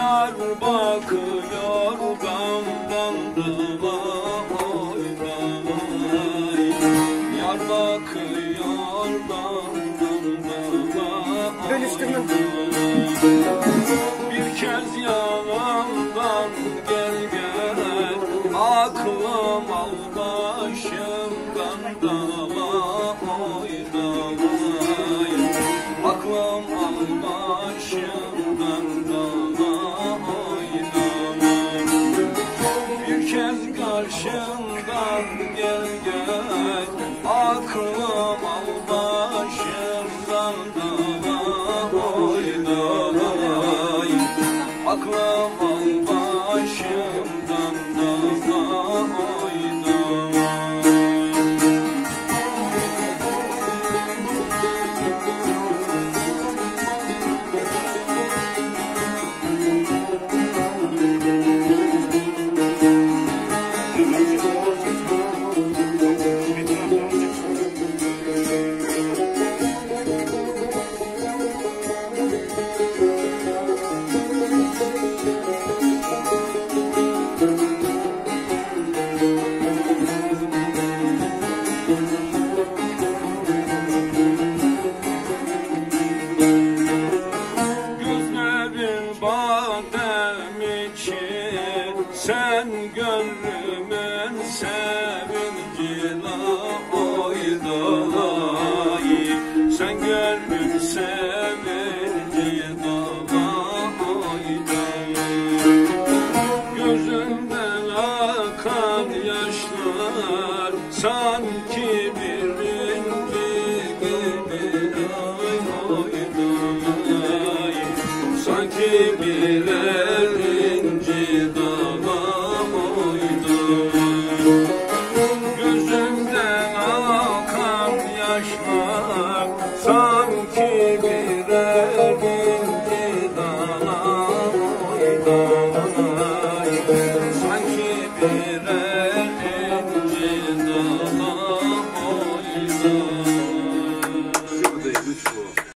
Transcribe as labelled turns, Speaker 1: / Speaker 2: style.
Speaker 1: Yar bakıyor damdan dama, oy damay. Yar bakıyor damdan dama, oy damay. Bir kez yanımdan gel gel, aklım al başımdan dama, oy damay. Aklım al başımdan dama, oy damay. Bir kez karşımdan gel gel, aklım al başımdan dama, oy damay. Aklım al başımdan dama, oy damay. Badem için sen gönlümün sevinci la, oy dalayı. Sen gönlümün sevinci dala, oy dalayı. Gözümden akan yaşlar sanki bir indi gibi, oy dalayı. Sanki bile